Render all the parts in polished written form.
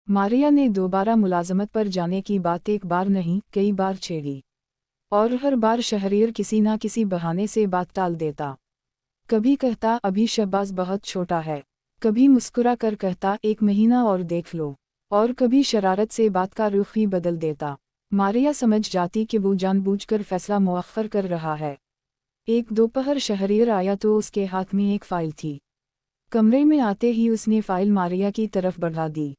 मारिया ने दोबारा मुलाजमत पर जाने की बात एक बार नहीं कई बार छेड़ी, और हर बार शहरियर किसी ना किसी बहाने से बात टाल देता। कभी कहता अभी शहबाज बहुत छोटा है, कभी मुस्कुरा कर कहता 1 महीना और देख लो, और कभी शरारत से बात का रुख ही बदल देता। मारिया समझ जाती कि वो जानबूझकर फैसला मुअख्खर कर रहा है। एक दोपहर शहरियर आया तो उसके हाथ में एक फाइल थी। कमरे में आते ही उसने फाइल मारिया की तरफ बढ़ा दी।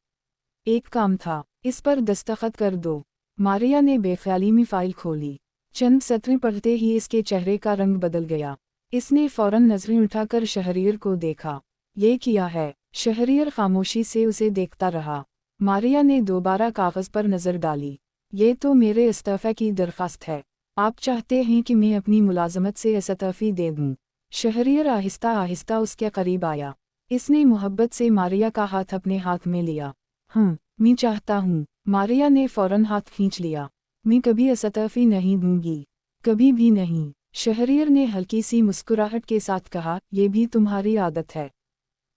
एक काम था, इस पर दस्तखत कर दो। मारिया ने बेख्याली में फाइल खोली। चंद सतरें पढ़ते ही इसके चेहरे का रंग बदल गया। इसने फौरन नजरें उठाकर शहरियर को देखा। ये किया है। शहरियर खामोशी से उसे देखता रहा। मारिया ने दोबारा कागज पर नजर डाली। ये तो मेरे इस्तीफे की दरख्वास्त है। आप चाहते हैं कि मैं अपनी मुलाजमत से इस्तीफा दे दूं? शहरियर आहिस्ता आहिस्ता उसके करीब आया। इसने मोहब्बत से मारिया का हाथ अपने हाथ में लिया। मैं चाहता हूँ। मारिया ने फौरन हाथ खींच लिया। मैं कभी इस्तीफा नहीं दूंगी, कभी भी नहीं। शहरियर ने हल्की सी मुस्कुराहट के साथ कहा, यह भी तुम्हारी आदत है,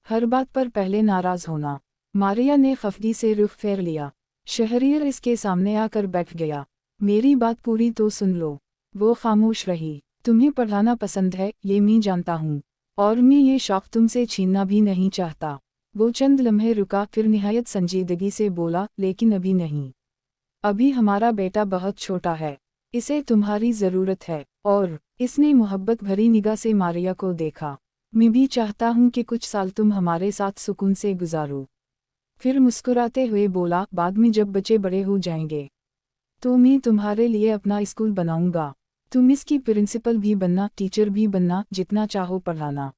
हर बात पर पहले नाराज होना। मारिया ने खफगी से रुख फेर लिया। शहरियर इसके सामने आकर बैठ गया। मेरी बात पूरी तो सुन लो। वो खामोश रही। तुम्हें पढ़ाना पसंद है, ये मैं जानता हूँ, और मैं ये शौक तुमसे छीनना भी नहीं चाहता। वो चंद लम्हे रुका, फिर निहायत संजीदगी से बोला, लेकिन अभी नहीं। अभी हमारा बेटा बहुत छोटा है, इसे तुम्हारी ज़रूरत है। और इसने मोहब्बत भरी निगाह से मारिया को देखा। मैं भी चाहता हूँ कि कुछ साल तुम हमारे साथ सुकून से गुजारो। फिर मुस्कुराते हुए बोला, बाद में जब बच्चे बड़े हो जाएंगे तो मैं तुम्हारे लिए अपना स्कूल बनाऊंगा। तुम इसकी प्रिंसिपल भी बनना, टीचर भी बनना, जितना चाहो पढ़ाना।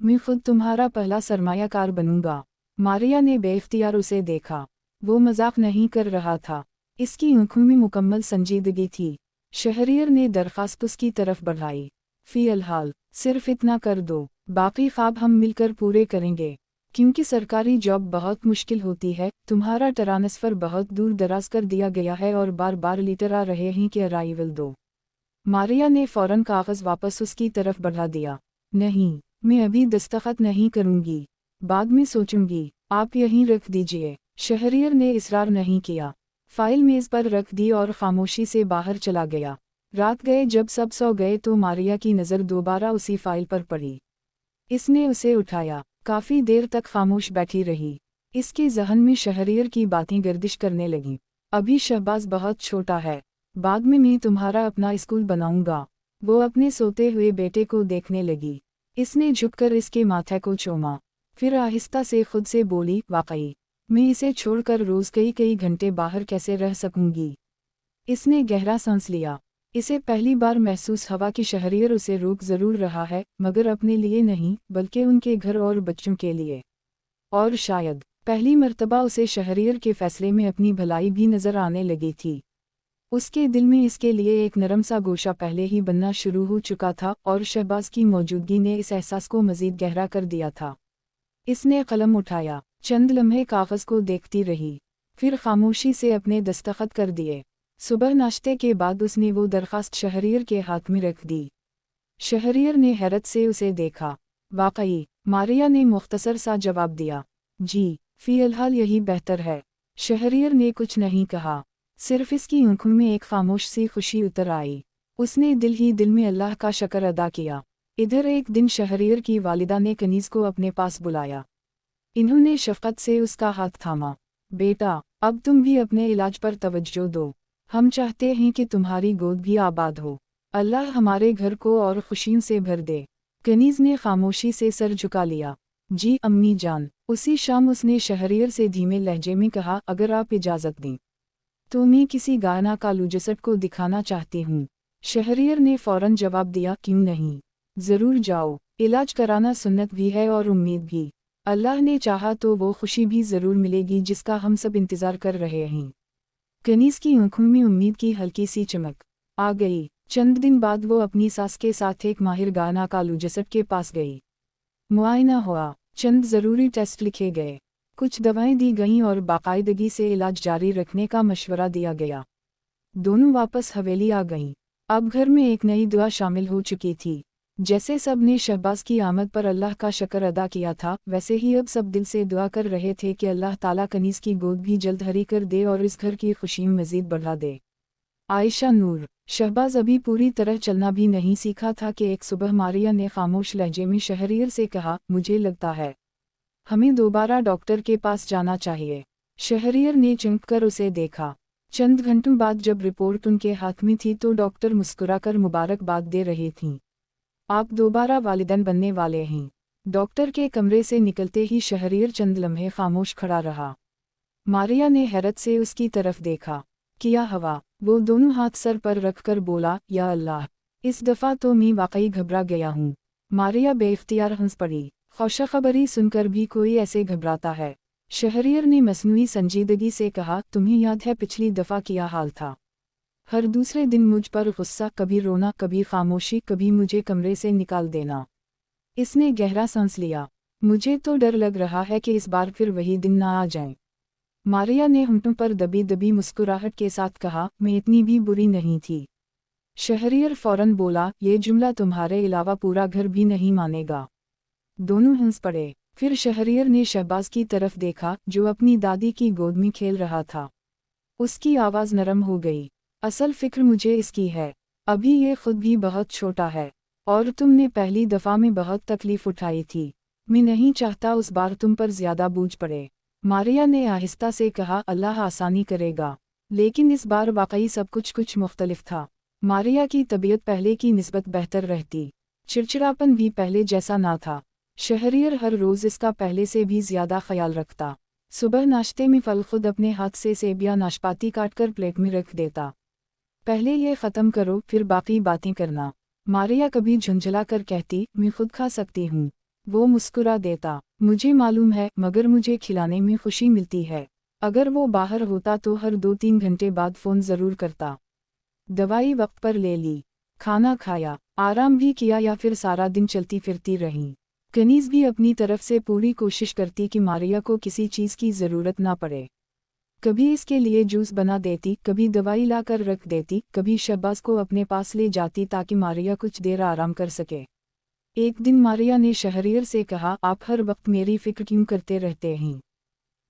मैं खुद तुम्हारा पहला सरमायाकार बनूंगा। मारिया ने बेइख्तियार उसे देखा। वो मजाक नहीं कर रहा था, इसकी आंखों में मुकम्मल संजीदगी थी। शहरियर ने दरख्वास्त उसकी तरफ बढ़ाई। फ़िलहाल सिर्फ इतना कर दो, बाकी ख्वाब हम मिलकर पूरे करेंगे। क्योंकि सरकारी जॉब बहुत मुश्किल होती है, तुम्हारा ट्रांसफ़र बहुत दूर दराज कर दिया गया है और बार बार लेटर आ रहे हैं कि अराइवल दो। मारिया ने फ़ौरन कागज़ वापस उसकी तरफ बढ़ा दिया। नहीं, मैं अभी दस्तखत नहीं करूंगी, बाद में सोचूंगी। आप यहीं रख दीजिए। शहरियर ने इसरार नहीं किया। फाइल मेज़ पर रख दी और खामोशी से बाहर चला गया। रात गए जब सब सो गए तो मारिया की नज़र दोबारा उसी फाइल पर पड़ी। इसने उसे उठाया। काफ़ी देर तक खामोश बैठी रही। इसके जहन में शहरियर की बातें गर्दिश करने लगीं। अभी शहबाज बहुत छोटा है, बाद में मैं तुम्हारा अपना स्कूल बनाऊंगा। वो अपने सोते हुए बेटे को देखने लगी। इसने झुककर इसके माथे को चूमा। फिर आहिस्ता से खुद से बोली, वाकई मैं इसे छोड़कर रोज़ कई कई घंटे बाहर कैसे रह सकूंगी। इसने गहरा सांस लिया। इसे पहली बार महसूस हुआ कि शहरियर उसे रोक ज़रूर रहा है, मगर अपने लिए नहीं, बल्कि उनके घर और बच्चों के लिए। और शायद पहली मर्तबा उसे शहरियर के फैसले में अपनी भलाई भी नज़र आने लगी थी। उसके दिल में इसके लिए एक नरम सा गोशा पहले ही बनना शुरू हो चुका था, और शहबाज की मौजूदगी ने इस एहसास को मज़ीद गहरा कर दिया था। इसने कलम उठाया, चंद लम्हे कागज़ को देखती रही, फिर खामोशी से अपने दस्तखत कर दिए। सुबह नाश्ते के बाद उसने वो दरख्वास्त शहरियर के हाथ में रख दी। शहरियर ने हैरत से उसे देखा। वाकई, मारिया ने मुख्तसर सा जवाब दिया, जी, फ़िलहाल यही बेहतर है। शहरियर ने कुछ नहीं कहा, सिर्फ इसकी आंखों में एक खामोश सी खुशी उतर आई। उसने दिल ही दिल में अल्लाह का शुक्र अदा किया। इधर एक दिन शहरियर की वालिदा ने कनीज़ को अपने पास बुलाया। इन्होंने शफ़क़त से उसका हाथ थामा। बेटा, अब तुम भी अपने इलाज पर तवज्जो दो। हम चाहते हैं कि तुम्हारी गोद भी आबाद हो। अल्लाह हमारे घर को और खुशियों से भर दे। कनीज़ ने खामोशी से सर झुका लिया। जी अम्मी जान। उसी शाम उसने शहरियर से धीमे लहजे में कहा, अगर आप इजाज़त दें तो मैं किसी गायना कालूजसट को दिखाना चाहती हूँ। शहरियर ने फौरन जवाब दिया, क्यों नहीं, ज़रूर जाओ। इलाज कराना सुन्नत भी है और उम्मीद भी। अल्लाह ने चाहा तो वो खुशी भी ज़रूर मिलेगी जिसका हम सब इंतज़ार कर रहे हैं। कनीज़ की आंखों में उम्मीद की हल्की सी चमक आ गई। चंद दिन बाद वो अपनी सास के साथ एक माहिर गायना कालूजसट के पास गई। मुआयना हुआ, चंद ज़रूरी टेस्ट लिखे गए, कुछ दवाएं दी गईं और बाकायदगी से इलाज जारी रखने का मशवरा दिया गया। दोनों वापस हवेली आ गईं। अब घर में एक नई दुआ शामिल हो चुकी थी। जैसे सब ने शहबाज की आमद पर अल्लाह का शुक्र अदा किया था, वैसे ही अब सब दिल से दुआ कर रहे थे कि अल्लाह ताला कनीज़ की गोद भी जल्द हरी कर दे और इस घर की खुशी मज़ीद बढ़ा दे। आयशा नूर। शहबाज अभी पूरी तरह चलना भी नहीं सीखा था कि एक सुबह मारिया ने खामोश लहजे में शहरियर से कहा, मुझे लगता है हमें दोबारा डॉक्टर के पास जाना चाहिए। शहरियर ने चौंक कर उसे देखा। चंद घंटों बाद जब रिपोर्ट उनके हाथ में थी तो डॉक्टर मुस्कुराकर मुबारकबाद दे रही थीं। आप दोबारा वालिदैन बनने वाले हैं। डॉक्टर के कमरे से निकलते ही शहरियर चंद लम्हे खामोश खड़ा रहा। मारिया ने हैरत से उसकी तरफ देखा। किया हवा? वो दोनों हाथ सर पर रखकर बोला, या अल्लाह, इस दफ़ा तो मैं वाकई घबरा गया हूँ। मारिया बेइख्तियार हंस पड़ी। खुशखबरी सुनकर भी कोई ऐसे घबराता है? शहरियर ने मसनूई संजीदगी से कहा, तुम्हें याद है पिछली दफ़ा क्या हाल था? हर दूसरे दिन मुझ पर गुस्सा, कभी रोना, कभी खामोशी, कभी मुझे कमरे से निकाल देना। इसने गहरा सांस लिया। मुझे तो डर लग रहा है कि इस बार फिर वही दिन ना आ जाए। मारिया ने होंठों पर दबी दबी मुस्कुराहट के साथ कहा, मैं इतनी भी बुरी नहीं थी। शहरियर फौरन बोला, ये जुमला तुम्हारे अलावा पूरा घर भी नहीं मानेगा। दोनों हंस पड़े। फिर शहरियर ने शहबाज की तरफ देखा, जो अपनी दादी की गोद में खेल रहा था। उसकी आवाज़ नरम हो गई। असल फिक्र मुझे इसकी है। अभी ये खुद भी बहुत छोटा है और तुमने पहली दफ़ा में बहुत तकलीफ उठाई थी। मैं नहीं चाहता उस बार तुम पर ज़्यादा बोझ पड़े। मारिया ने आहिस्ता से कहा, अल्लाह आसानी करेगा। लेकिन इस बार वाकई सब कुछ मुख्तलिफ था। मारिया की तबीयत पहले की निस्बत बेहतर रहती। चिड़चिड़ापन भी पहले जैसा ना था। शहरियर हर रोज़ इसका पहले से भी ज़्यादा ख्याल रखता। सुबह नाश्ते में फल खुद अपने हाथ से सेब या नाशपाती काटकर प्लेट में रख देता। पहले ये ख़त्म करो, फिर बाकी बातें करना। मारिया कभी झुंझला कर कहती, मैं खुद खा सकती हूँ। वो मुस्कुरा देता, मुझे मालूम है, मगर मुझे खिलाने में खुशी मिलती है। अगर वो बाहर होता तो हर 2-3 घंटे बाद फ़ोन ज़रूर करता। दवाई वक्त पर ले ली, खाना खाया, आराम भी किया या फिर सारा दिन चलती फिरती रहीं। कनीज़ भी अपनी तरफ से पूरी कोशिश करती कि मारिया को किसी चीज़ की ज़रूरत ना पड़े। कभी इसके लिए जूस बना देती, कभी दवाई ला कर रख देती, कभी शहबाज को अपने पास ले जाती ताकि मारिया कुछ देर आराम कर सके। एक दिन मारिया ने शहरियर से कहा, आप हर वक्त मेरी फिक्र क्यों करते रहते हैं?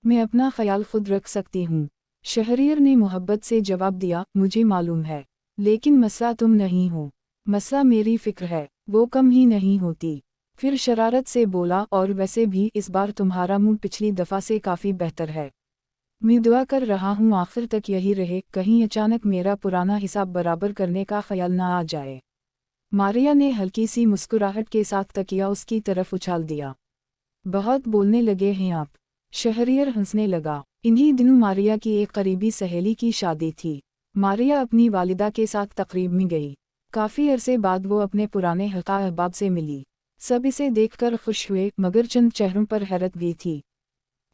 मैं अपना ख्याल खुद रख सकती हूँ। शहरियर ने मोहब्बत से जवाब दिया, मुझे मालूम है, लेकिन मसला तुम नहीं हो, मसला मेरी फिक्र है, वो कम ही नहीं होती। फिर शरारत से बोला, और वैसे भी इस बार तुम्हारा मूड पिछली दफ़ा से काफ़ी बेहतर है। मैं दुआ कर रहा हूँ आखिर तक यही रहे, कहीं अचानक मेरा पुराना हिसाब बराबर करने का ख्याल ना आ जाए। मारिया ने हल्की सी मुस्कुराहट के साथ तकिया उसकी तरफ उछाल दिया। बहुत बोलने लगे हैं आप। शहरियर हंसने लगा। इन्हीं दिनों मारिया की एक करीबी सहेली की शादी थी। मारिया अपनी वालिदा के साथ तकरीब में गई। काफ़ी अरसे बाद वो अपने पुराने हल्का अहबाब से मिली। सब इसे देखकर खुश हुए, मगर चंद चेहरों पर हैरत भी थी।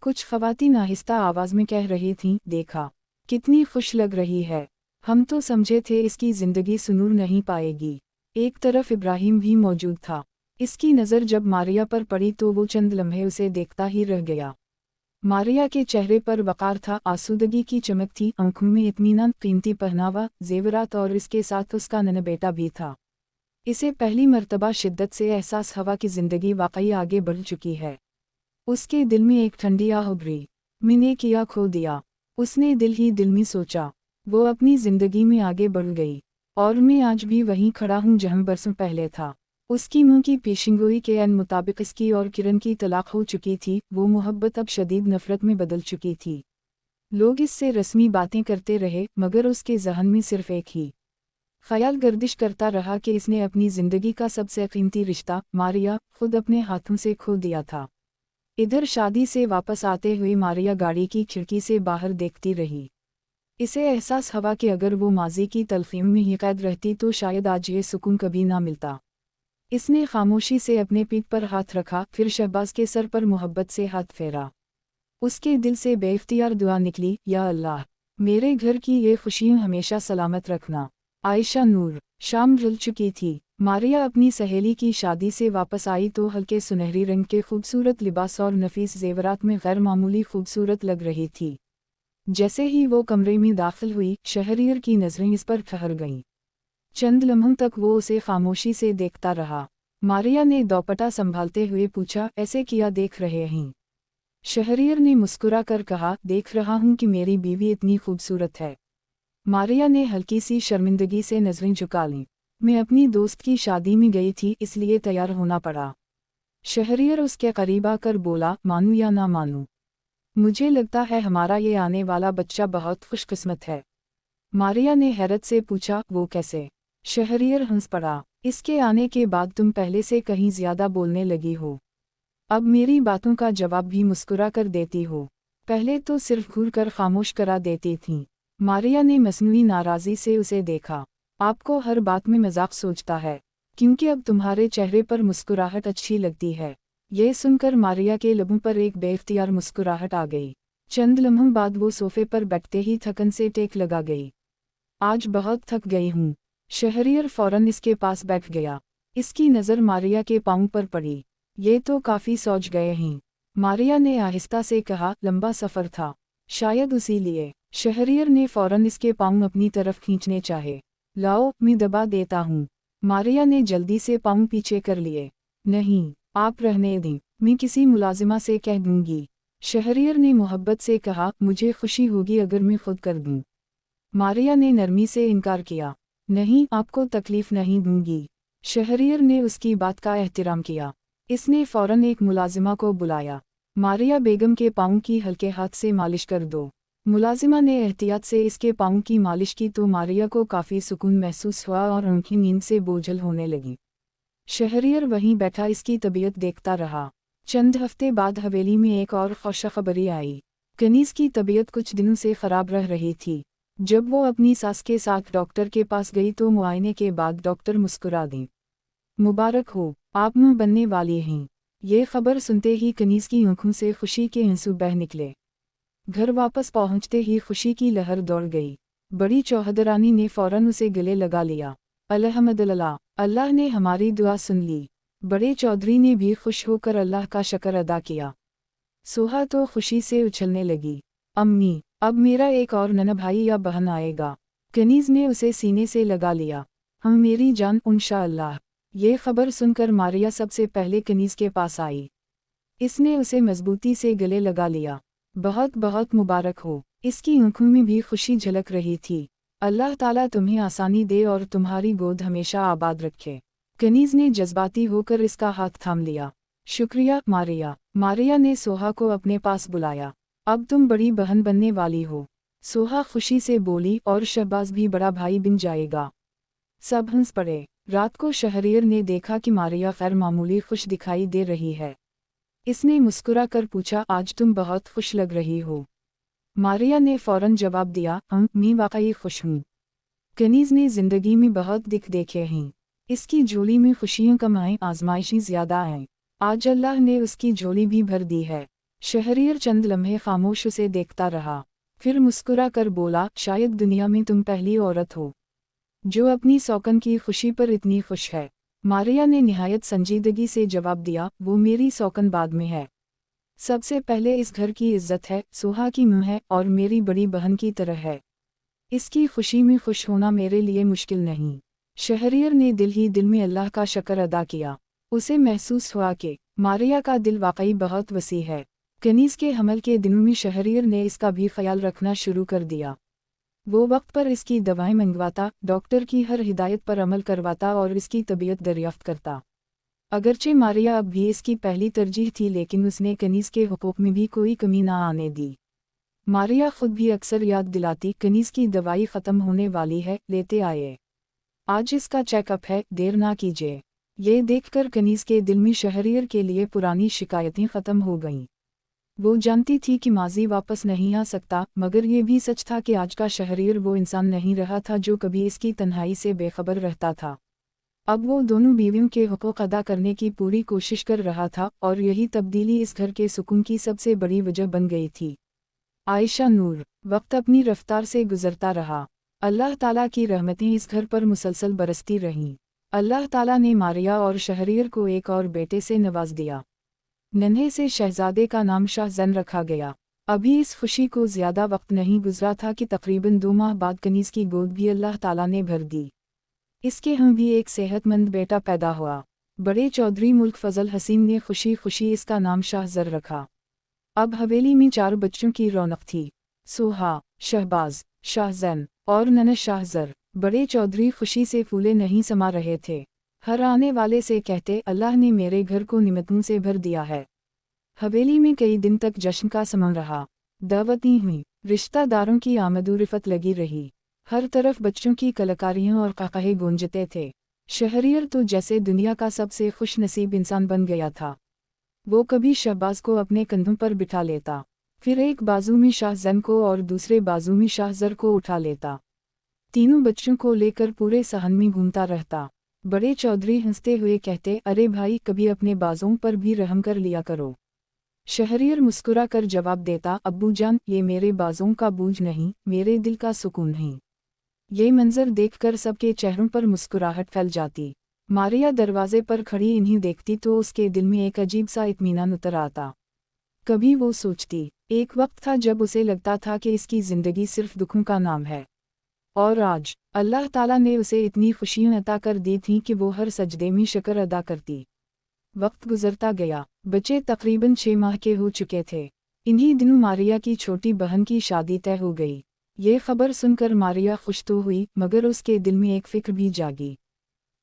कुछ ख़वातीन आहिस्ता आवाज़ में कह रही थीं, देखा, कितनी खुश लग रही है। हम तो समझे थे इसकी ज़िंदगी सुनूर नहीं पाएगी। एक तरफ इब्राहिम भी मौजूद था। इसकी नज़र जब मारिया पर पड़ी तो वो चंद लम्हे उसे देखता ही रह गया। मारिया के चेहरे पर वक़ार था, आसूदगी की चमक थी, आंखों में इत्मीनान, कीमती पहनावा, ज़ेवरात और इसके साथ उसका नन्हा बेटा भी था। इसे पहली मर्तबा शिद्दत से एहसास हुआ कि ज़िंदगी वाकई आगे बढ़ चुकी है। उसके दिल में एक ठंडी आह उभरी। मैंने किया खो दिया। उसने दिल ही दिल में सोचा। वो अपनी ज़िंदगी में आगे बढ़ गई और मैं आज भी वहीं खड़ा हूँ जहाँ बरसों पहले था। उसकी मुंह की पेशिंगोई के अन मुताबिक इसकी और किरण की तलाक हो चुकी थी। वो मोहब्बत अब शदीद नफ़रत में बदल चुकी थी। लोग इससे रस्मी बातें करते रहे, मगर उसके ज़हन में सिर्फ एक ही ख्याल गर्दिश करता रहा कि इसने अपनी ज़िंदगी का सबसे कीमती रिश्ता, मारिया, खुद अपने हाथों से खो दिया था। इधर शादी से वापस आते हुए मारिया गाड़ी की खिड़की से बाहर देखती रही। इसे एहसास हुआ कि अगर वो माजी की तलखीम में ही कैद रहती तो शायद आज ये सुकून कभी ना मिलता। इसने खामोशी से अपने पीठ पर हाथ रखा, फिर शहबाज के सर पर मोहब्बत से हाथ फेरा। उसके दिल से बेइख्तियार दुआ निकली, या अल्लाह, मेरे घर की ये खुशियाँ हमेशा सलामत रखना। आयशा नूर। शाम ढल चुकी थी। मारिया अपनी सहेली की शादी से वापस आई तो हल्के सुनहरी रंग के खूबसूरत लिबास और नफीस जेवरात में गैर मामूली खूबसूरत लग रही थी। जैसे ही वो कमरे में दाखिल हुई, शहरियर की नज़रें इस पर ठहर गईं। चंद लम्हों तक वो उसे खामोशी से देखता रहा। मारिया ने दोपट्टा संभालते हुए पूछा, ऐसे किया देख रहे हैं? शहरियर ने मुस्कुरा कर कहा, देख रहा हूँ कि मेरी बीवी इतनी खूबसूरत है। मारिया ने हल्की सी शर्मिंदगी से नजरें झुका लीं। मैं अपनी दोस्त की शादी में गई थी, इसलिए तैयार होना पड़ा। शहरियर उसके करीब आकर बोला, मानूं या ना मानूं, मुझे लगता है हमारा ये आने वाला बच्चा बहुत खुशकिस्मत है। मारिया ने हैरत से पूछा, वो कैसे? शहरियर हंस पड़ा, इसके आने के बाद तुम पहले से कहीं ज्यादा बोलने लगी हो। अब मेरी बातों का जवाब भी मुस्कुरा कर देती हो। पहले तो सिर्फ घूर कर खामोश करा देती थीं। मारिया ने मसनूई नाराज़ी से उसे देखा। आपको हर बात में मजाक सोचता है, क्योंकि अब तुम्हारे चेहरे पर मुस्कुराहट अच्छी लगती है। ये सुनकर मारिया के लबों पर एक बेइख्तियार मुस्कुराहट आ गई। चंद लम्हों बाद वो सोफे पर बैठते ही थकन से टेक लगा गई। आज बहुत थक गई हूँ। शहरियर फौरन इसके पास बैठ गया। इसकी नज़र मारिया के पाँव पर पड़ी। ये तो काफ़ी सोच गए हैं। मारिया ने आहिस्ता से कहा, लंबा सफ़र था, शायद उसी लिए। शहरियर ने फौरन इसके पाँव अपनी तरफ खींचने चाहे। लाओ, मैं दबा देता हूँ। मारिया ने जल्दी से पाँव पीछे कर लिए। नहीं, आप रहने दें, मैं किसी मुलाजिमा से कह दूंगी। शहरियर ने मोहब्बत से कहा, मुझे खुशी होगी अगर मैं खुद कर दूं। मारिया ने नरमी से इनकार किया। नहीं, आपको तकलीफ नहीं दूंगी। शहरियर ने उसकी बात का एहतराम किया। इसने फौरन एक मुलाजिमा को बुलाया। मारिया बेगम के पाँव की हल्के हाथ से मालिश कर दो। मुलाजिमा ने एहतियात से इसके पाँव की मालिश की तो मारिया को काफ़ी सुकून महसूस हुआ और उनकी नींद से बोझल होने लगी। शहरियर वहीं बैठा इसकी तबीयत देखता रहा। चंद हफ्ते बाद हवेली में एक और खुशखबरी आई। कनीज़ की तबीयत कुछ दिनों से ख़राब रह रही थी। जब वो अपनी सास के साथ डॉक्टर के पास गई तो मुआयने के बाद डॉक्टर मुस्कुरा दी। मुबारक हो, आप मां बनने वाली हैं। ये खबर सुनते ही कनीज़ की आंखों से खुशी के आंसू बह निकले। घर वापस पहुंचते ही खुशी की लहर दौड़ गई। बड़ी चौहदरानी ने फौरन उसे गले लगा लिया। अल्हम्दुलिल्लाह, अल्लाह ने हमारी दुआ सुन ली। बड़े चौधरी ने भी खुश होकर अल्लाह का शुक्र अदा किया। सोहा तो खुशी से उछलने लगी। अम्मी, अब मेरा एक और नन्हा भाई या बहन आएगा। कनीज़ ने उसे सीने से लगा लिया। हम मेरी जान, इंशाअल्लाह। ये खबर सुनकर मारिया सबसे पहले कनीज़ के पास आई। इसने उसे मजबूती से गले लगा लिया। बहुत बहुत मुबारक हो। इसकी आंखों में भी खुशी झलक रही थी। अल्लाह ताला तुम्हें आसानी दे और तुम्हारी गोद हमेशा आबाद रखे। कनीज़ ने जज्बाती होकर इसका हाथ थाम लिया। शुक्रिया मारिया। मारिया ने सोहा को अपने पास बुलाया। अब तुम बड़ी बहन बनने वाली हो। सोहा खुशी से बोली, और शहबाज भी बड़ा भाई बन जाएगा। सब हंस पड़े। रात को शहरियर ने देखा कि मारिया खैर मामूली खुश दिखाई दे रही है। इसने मुस्कुरा कर पूछा, आज तुम बहुत खुश लग रही हो। मारिया ने फौरन जवाब दिया, मैं वाकई खुश हूँ। कनीज़ ने ज़िंदगी में बहुत दुख देखे हैं। इसकी झोली में खुशियों कम आएं, आजमाइशें ज़्यादा आएं। आज अल्लाह ने उसकी झोली भी भर दी है। शहरियर चंद लम्हे खामोश उसे देखता रहा, फिर मुस्कुरा कर बोला, शायद दुनिया में तुम पहली औरत हो जो अपनी सौकन की खुशी पर इतनी खुश है। मारिया ने निहायत संजीदगी से जवाब दिया, वो मेरी सौकन बाद में है। सबसे पहले इस घर की इज्जत है, सोहा की मुँह है और मेरी बड़ी बहन की तरह है। इसकी खुशी में खुश होना मेरे लिए मुश्किल नहीं। शहरियर ने दिल ही दिल में अल्लाह का शुक्र अदा किया। उसे महसूस हुआ कि मारिया का दिल वाकई बहुत वसी है। कनीज़ के हमल के दिनों में शहरियर ने इसका भी ख्याल रखना शुरू कर दिया। वो वक्त पर इसकी दवाएं मंगवाता, डॉक्टर की हर हिदायत पर अमल करवाता और इसकी तबीयत दरियाफ्त करता। अगरचे मारिया अब भी इसकी पहली तरजीह थी, लेकिन उसने कनीज़ के हुकूक में भी कोई कमी ना आने दी। मारिया खुद भी अक्सर याद दिलाती, कनीज़ की दवाई ख़त्म होने वाली है, लेते आए। आज इसका चेकअप है, देर ना कीजिए। ये देखकर कनीज़ के दिल में शहरियर के लिए पुरानी शिकायतें ख़त्म हो गईं। वो जानती थी कि माजी वापस नहीं आ सकता, मगर ये भी सच था कि आज का शहरियर वो इंसान नहीं रहा था जो कभी इसकी तन्हाई से बेखबर रहता था। अब वो दोनों बीवियों के हुकूक अदा करने की पूरी कोशिश कर रहा था और यही तब्दीली इस घर के सुकून की सबसे बड़ी वजह बन गई थी। आयशा नूर। वक्त अपनी रफ्तार से गुजरता रहा। अल्लाह ताला की रहमतें इस घर पर मुसलसल बरसती रहीं। अल्लाह ताला ने मारिया और शहरियर को एक और बेटे से नवाज दिया। नन्हे से शहजादे का नाम शाहजन रखा गया। अभी इस खुशी को ज़्यादा वक्त नहीं गुजरा था कि तकरीबन 2 माह बाद कनीज़ की गोद भी अल्लाह ताला ने भर दी। इसके हम भी एक सेहतमंद बेटा पैदा हुआ। बड़े चौधरी मुल्क फजल हसीन ने खुशी खुशी इसका नाम शाहज़र रखा। अब हवेली में 4 बच्चों की रौनक थी, सोहा, शहबाज, शाहजैन और नन्हा शाहज़र। बड़े चौधरी खुशी से फूले नहीं समा रहे थे। हर आने वाले से कहते, अल्लाह ने मेरे घर को निमतों से भर दिया है। हवेली में कई दिन तक जश्न का समा रहा। दावतें हुई, रिश्तेदारों की आमदोरफ़त लगी रही। हर तरफ बच्चों की कलाकारियाँ और क़हक़हे गूंजते थे। शहरियर तो जैसे दुनिया का सबसे खुश नसीब इंसान बन गया था। वो कभी शहबाज को अपने कंधों पर बिठा लेता, फिर एक बाजू में शाहजैन को और दूसरे बाजू में शाहज़र को उठा लेता। तीनों बच्चों को लेकर पूरे सहन में घूमता रहता। बड़े चौधरी हंसते हुए कहते, अरे भाई, कभी अपने बाजों पर भी रहम कर लिया करो। शहरियर मुस्कुरा कर जवाब देता, अब्बू जान, ये मेरे बाजों का बोझ नहीं, मेरे दिल का सुकून है। ये मंजर देखकर सबके चेहरों पर मुस्कुराहट फैल जाती। मारिया दरवाजे पर खड़ी इन्हीं देखती तो उसके दिल में एक अजीब सा इत्मीनान उतर आता। कभी वो सोचती, एक वक्त था जब उसे लगता था कि इसकी ज़िंदगी सिर्फ दुखों का नाम है, और आज अल्लाह ताला ने उसे इतनी खुशियाँ अता कर दी थीं कि वो हर सजदे में शुक्र अदा करती। वक्त गुजरता गया, बच्चे तकरीबन 6 माह के हो चुके थे। इन्हीं दिनों मारिया की छोटी बहन की शादी तय हो गई। ये खबर सुनकर मारिया खुश तो हुई, मगर उसके दिल में एक फ़िक्र भी जागी।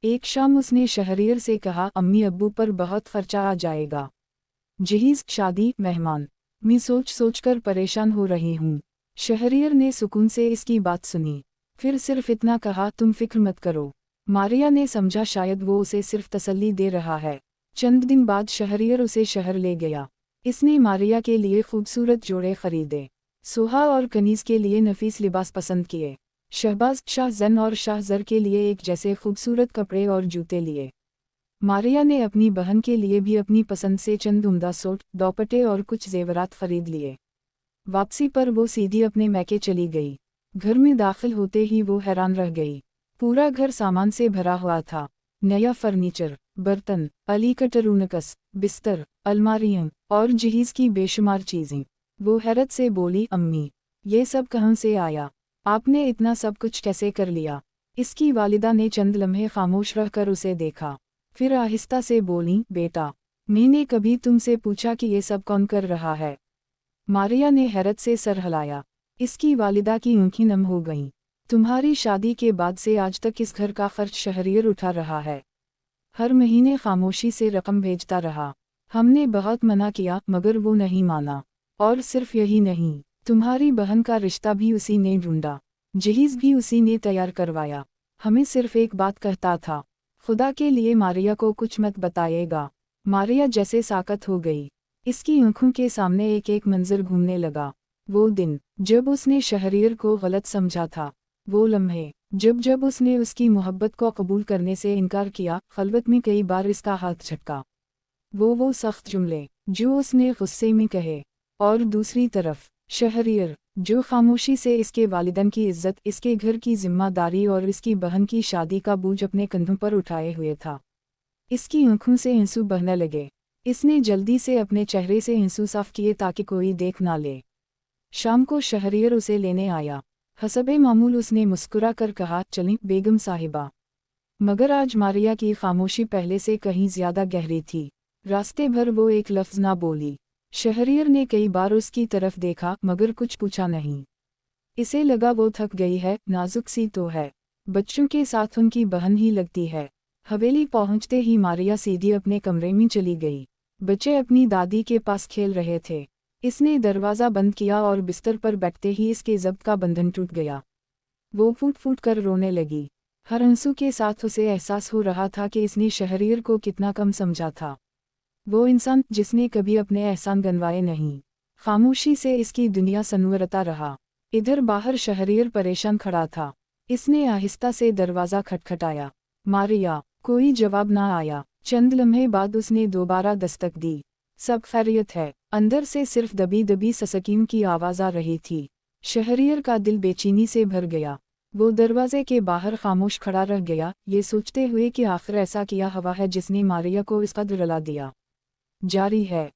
एक शाम उसने शहरियर से कहा, अम्मी अब्बू पर बहुत खर्चा आ जाएगा, जहीज़, शादी, मेहमान, मैं सोच सोच कर परेशान हो रही हूँ। शहरियर ने सुकून से इसकी बात सुनी, फिर सिर्फ इतना कहा, तुम फिक्र मत करो। मारिया ने समझा शायद वो उसे सिर्फ तसल्ली दे रहा है। चंद दिन बाद शहरियर उसे शहर ले गया। इसने मारिया के लिए खूबसूरत जोड़े खरीदे, सोहा और कनीज़ के लिए नफीस लिबास पसंद किए, शहबाज, शाहजैन और शाहज़र के लिए एक जैसे खूबसूरत कपड़े और जूते लिए। मारिया ने अपनी बहन के लिए भी अपनी पसंद से चंद उम्दा सूट, दोपट्टे और कुछ जेवरात खरीद लिए। वापसी पर वो सीधी अपने मैके चली गई। घर में दाखिल होते ही वो हैरान रह गई। पूरा घर सामान से भरा हुआ था। नया फर्नीचर, बर्तन, अलीकटरूनकस, बिस्तर, अलमारियाँ और जहीज़ की बेशुमार चीज़ें। वो हैरत से बोली, अम्मी, ये सब कहाँ से आया? आपने इतना सब कुछ कैसे कर लिया? इसकी वालिदा ने चंद लम्हे खामोश रहकर उसे देखा, फिर आहिस्ता से बोली, बेटा, मैंने कभी तुमसे पूछा कि ये सब कौन कर रहा है? मारिया ने हैरत से सर हिलाया। इसकी वालिदा की आँखें नम हो गईं। तुम्हारी शादी के बाद से आज तक इस घर का खर्च शहरियर उठा रहा है। हर महीने खामोशी से रकम भेजता रहा। हमने बहुत मना किया, मगर वो नहीं माना। और सिर्फ यही नहीं, तुम्हारी बहन का रिश्ता भी उसी ने ढूंढा, जहीज़ भी उसी ने तैयार करवाया। हमें सिर्फ एक बात कहता था, खुदा के लिए मारिया को कुछ मत बताइएगा। मारिया जैसे साकत हो गई। इसकी आँखों के सामने एक एक मंजर घूमने लगा। वो दिन जब उसने शहरियर को गलत समझा था, वो लम्हे जब जब उसने उसकी मोहब्बत को कबूल करने से इनकार किया, खलवत में कई बार इसका हाथ झटका। वो सख्त जुमले जो उसने गुस्से में कहे, और दूसरी तरफ शहरियर जो खामोशी से इसके वालिदैन की इज्जत, इसके घर की जिम्मेदारी और इसकी बहन की शादी का बोझ अपने कंधों पर उठाए हुए था। इसकी आंखों से आंसू बहने लगे। इसने जल्दी से अपने चेहरे से आंसू साफ किए ताकि कोई देख ना ले। शाम को शहरियर उसे लेने आया। हसबे मामूल उसने मुस्कुरा कर कहा, चलें बेगम साहिबा। मगर आज मारिया की खामोशी पहले से कहीं ज्यादा गहरी थी। रास्ते भर वो एक लफ्ज ना बोली। शहरियर ने कई बार उसकी तरफ देखा, मगर कुछ पूछा नहीं। इसे लगा वो थक गई है, नाजुक सी तो है, बच्चों के साथ उनकी बहन ही लगती है। हवेली पहुंचते ही मारिया सीधी अपने कमरे में चली गई। बच्चे अपनी दादी के पास खेल रहे थे। इसने दरवाज़ा बंद किया और बिस्तर पर बैठते ही इसके ज़ब्त का बंधन टूट गया। वो फूट फूट कर रोने लगी। हर आंसू के साथ उसे एहसास हो रहा था कि इसने शहरियर को कितना कम समझा था। वो इंसान जिसने कभी अपने एहसान गनवाए नहीं। खामोशी से इसकी दुनिया सनवरता रहा। इधर बाहर शहरियर परेशान खड़ा था। इसने आहिस्ता से दरवाज़ा खटखटाया। मारिया, कोई जवाब ना आया। चंद लम्हे बाद उसने दोबारा दस्तक दी। सब खैरियत है? अंदर से सिर्फ दबी दबी ससकियों की आवाज़ आ रही थी। शहरियर का दिल बेचैनी से भर गया। वो दरवाजे के बाहर खामोश खड़ा रह गया, ये सोचते हुए कि आखिर ऐसा क्या हवा है जिसने मारिया को इस कदर रुला दिया। जारी है।